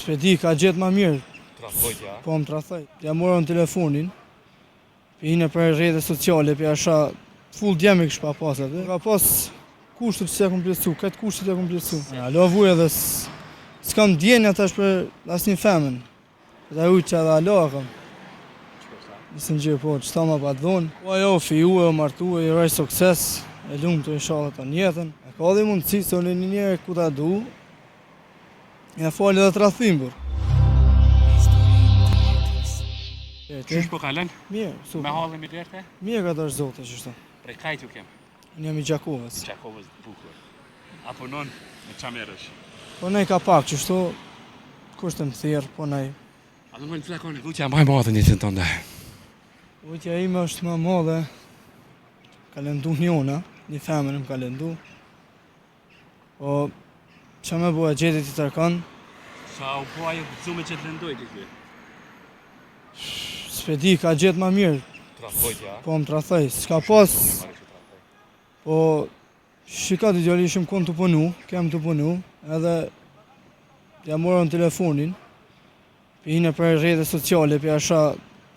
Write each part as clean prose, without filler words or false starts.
S'pedi, ka gjetë ma mirë. Trafojtja. Po më trafoj. Ja morën telefonin, për për rrjete sociale, për asha full djemi kështë pa pas atë. Ka pas kushtet që se kompletu, këtë kushtet e kompletu. Alo vuj edhe s'kam djenja tash për asnjë femën. Dhe ujtë që edhe alo kam. Nisë në gjë po, që ta ma pa dhonë. Po ajo, fiju e martu e i raj sukses, e lumë të inshallah të njetën. E ka dhe mundësi, se unë një njerë ku ta du, e falë edhe të rathimbur. Qysh po kalen? Mirë, super. Me halën mi derte? Mirë ka të është zote që shto. Prej kajt ju kem? Unë jam i Gjakovës. Gjakovës bukur. A punon me qa merësh? Po nej ka pak që shto, kushtë më thirë, po nej. A do më në flakoni, vujtja maj madhe një të tënde. Vujtja ime është më madhe, ka lëndu njona, një femën më ka lëndu. Po, që me bua gjetit i tërkan? Sa u po ajo gëzume që të lëndoj t'i kërë? S'pedi, ka gjetë ma mirë. Trafojtja. Po më trafoj, s'ka pas. Po, shika të djali ishim konë të punu, kem të punu, edhe ja morën telefonin, për për rrjete sociale, për asha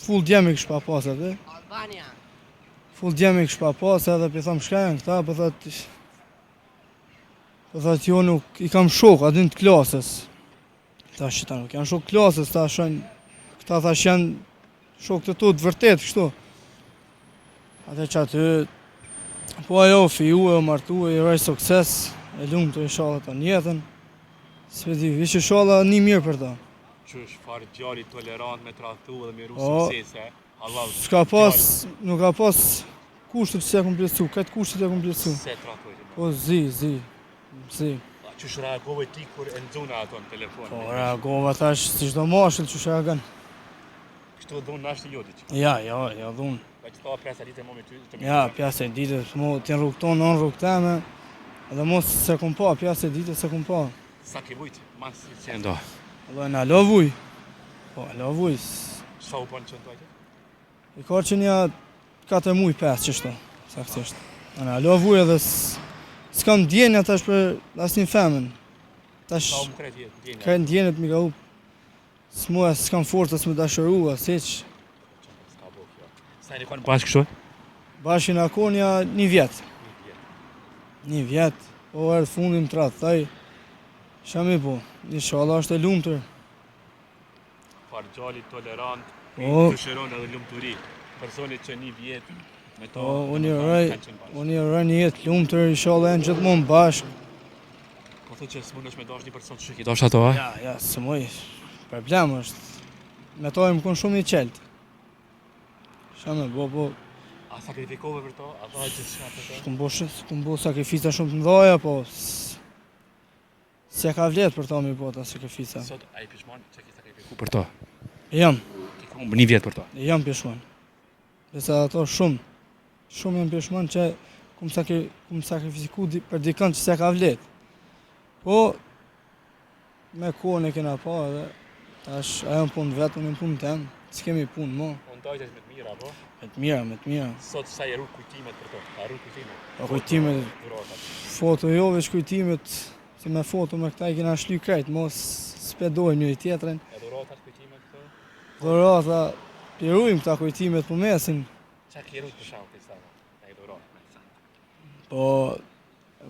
full djemi kështë pa pas atë. Albania. Full djemi kështë pa pas edhe për thamë shka janë këta, për thot jo nuk i kam shok, adin të klasës. Ta shita nuk janë shok klasës, ta shën, këta thash janë shok të tu të vërtet, kështu. Ate që aty, po ajo fiju e martu e i raj sukses, e lumë të inshallah të njetën. S'pedi, vishë inshallah një mirë për ta. Qysh farë djali tolerant me tradhtu dhe me ru O, suksese. Allah. S'ka pas, nuk ka pas kushtet që se kompletu, këtë kushtet e kompletu. Se tradhtojti. Po zi. Qysh reagove ti kur e nëzuna ato në telefon? Po reagova tash si çdo mashkull që reagon. Kështu dhunë nashtë i jodit. Ja, dhunë. Pa që ta pjasa ditë e mo me ty të Ja, pjasa e ditës, mo t'jen rrugë tonë, në rrugë teme. Edhe mos se kum pa, pjasa e ditës se kum pa. Sa ke vujt, mas si e ndo. Allah na alo vuj. Po, alo vuj. Sa u ponë që ndojtë? I ka që një 4 muj 5 qështu, saktisht. Ana alo vuj edhe s'kam djenja tash për asnjë femën. Tash Sa u më kretë jetë, djenja? ka djenjët mi ka u. S'mua s'kam forcës me dashurua, siç. S'ka bo kjo. Sa e një konë bashkë kështu? Bashkin akonja 1 vjet. 1 vjet, po erdh fundi më tradhtoj. Qa mi po, inshallah është e lumtur. Farë gjali tolerant, Po. të shëron edhe lumturi. Personit që 1 vjet me to... Po, unë i uroj një jetë lumtur, inshallah janë gjithmonë bashkë. Po thë që s'mundesh me dash një person që ki dash ato, a? Ja, së moj, problem është. Me to e më konë shumë i qeltë. Qa me bo, A sakrifikove për to? A dha që s'ka për to? s'kum bo sakrifisa shumë të mdhaja, po s'ja ka vletë për to mi bo ta sakrifisa. Sot a i pishman që ki sakrifiku për to? Jam Ki kumë 1 vjet për to? jam pishman. Besa ato shumë jam pishman që kum sakrifiku për dikën që s'ja ka vletë. Po, me kohën e kena pa edhe, tash ajo në punë vetë, unë në punë temë, s'kemi punë mo. Unë dajtë me të mira, po? Me të mira. Sot sa i rrut kujtimet për to? A rrut kujtimet? Po kujtimet, Dhuratat. foto jo veç kujtimet, se me foto me këta i kena shly krejt, mos spedojmë njëri tjetrin. E dhuratat kujtimet këto? Dhurata, pirujmë këta kujtimet për mesin, Qa ki rrut për shamë kësa? E i dhurat me të sanë. po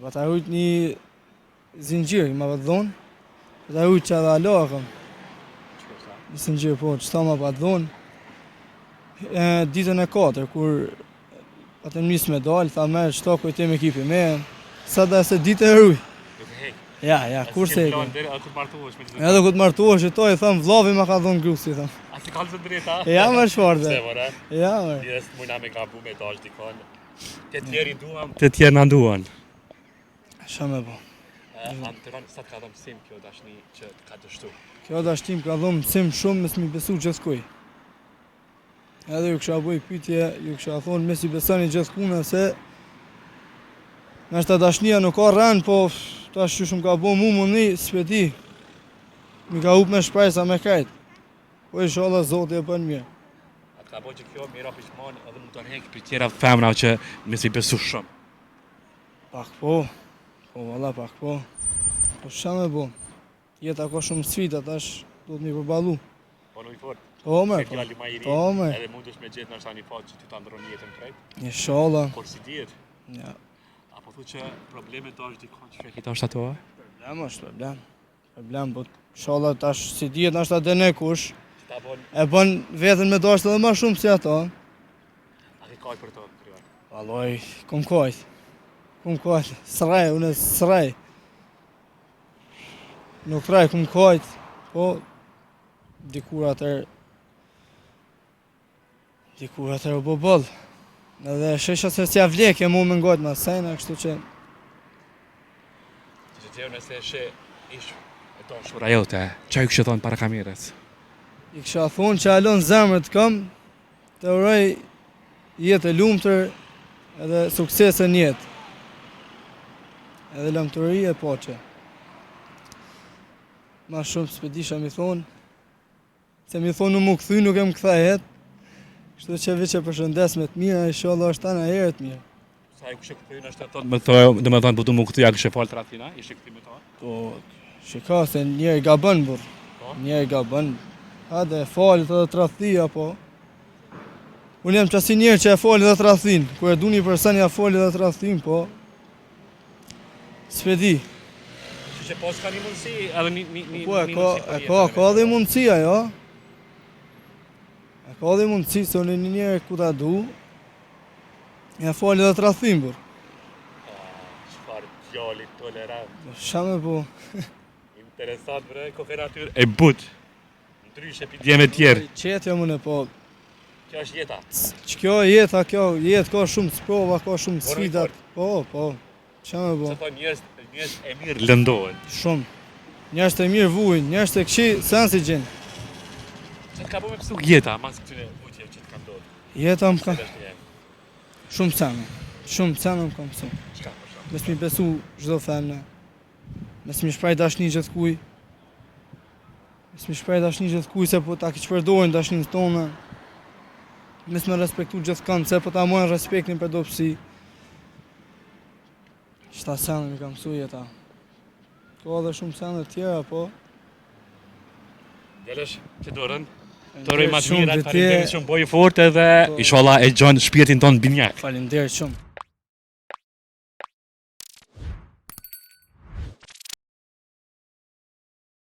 pa ta rujt një zingjir, ma pa të dhonë, pa ta rujt që edhe alakëm, Që përsa? një zingjir, po, që ta ma pa të dhonë. Ditën e 4, kur atë njës me dalë, tha merë qëta kujtim ekipi me, sa da se ditë e ruj. Nuk e hek. Ja, kur se e plan deri, a kur martohesh me të edhe këtë martuash e to, i thëmë vllavi ma ka dhonë grusi, thëmë. A si kalë zë drejta? Ja, më shfarë Se, more? Ja, më. Jes, mujna me gabu me dash dikon. Të tjeri duham. Të tjerë në duhan. Qa me po. Anë të ranë, sa të ka dhëmë sim kjo dashni që ka dështu? Kjo dashtim ka dhomë mësim shumë me s'mi besu gjithkuj. Edhe ju kësha bëj pytje, ju kësha thonë me si besani gjithkuna se nështë ta dashnia nuk ka rënë, po tash që shumë ka bo mu një, s'peti. Mi ka up me shprejsa me krejt. Po inshallah Zoti e bën mirë. A të ka bo që kjo mira pishmani edhe mu të rhek për tjera femra që me si besu shumë. Pak po, valla pak po. Po qa me bo? jeta ka shumë sfida tash, duhet mi përballu. Po në i fort. Po me, Se fjali ma i ri, po me. edhe mundesh me gjetë nështë një fatë që ty ta ndronë jetën krejt. Inshallah. Por si dihet, Ja. apo thu që problemet është dikon që kita është ato, Problem është problem. Problem, po inshallah tash si dihet nështë atë ne kush. që ta bon, E bën vetën me dashur edhe më shumë se ato. a ke kaj për to, kryar. Vallai, kom kajt. Kom kajt. Sraj, unë sraj. Nuk traj kom kajt, po dikur atër u boll. Edhe shesha se s'ja vlekje mu me ngajt ma sejna, kështu që Që gjeo nëse she ish e tonë shura jote, që ju kështë thonë para kamerës? i kisha thonë që alon zemrët kam, të uroj jetë e lumtër edhe suksese në jetë. Edhe lumturi e paqe. Ma shumë s'pe disha mi thonë, se mi thonë nuk mu këthy, nuk e më këthajet. Kështu që veç e përshëndes me të mira, inshallah është tana herët mirë. Sa ju kështë këthyrin është të thonë, dhe me thonë, po du mu këthyja kështë e falë të ratina, ishte këthy me to? Po, shika se njeri gabën burr. Po? Njeri gabën. Hade falit edhe të rathia, po. Unë jam qasi njerë që e falit edhe të rathin. Kur e du një person ja falit edhe të rathin, po. S'pe di. Që që pas ka një mundësi, edhe një Po, ka dhe mundësia, jo. E ka dhe mundësi, se unë një njerë ku ta du, ja falit edhe të rathin, burr. Qëfar gjallit tolerant, Shame po. interesant bre, kooperatyr e but. Ndryshe pi djeme tjerë. Qetja mëne, po. Kjo është jeta. Që kjo jeta, kjo jetë ka shumë sprova, ka shumë Por sfidat. rekord. Po, po. Shame po. Se thonë njerëz e mirë lëndohen. Shumë. Njerëz të mirë vujnë, njerëz të këqi sen si gjenë. Që të ka po me pësuk jeta, mas këtyre vujtje që të ka ndodhë. Jeta më ka Cila është një e? shumë sene. Shumë sene më ka mësu. Qka për shumë? Mes mi besu çdo femne. Mes mi shpreh dashni gjithkuj. Mes mi shpreh dashni gjithkuj se po ta keqpërdojnë dashninë tonë. Mes me respektu gjithkënd se po ta mojnë respektin për dopsi. Qëta sene mi ka mësu jeta. Ka edhe shumë sene tjera, po. Djelesh, që dorën? Të roj ma të Shumë mirat, dhe faleminderit tje. shumë bojë fort edhe inshallah e gjon shpirtin ton binjak. Faleminderit shumë.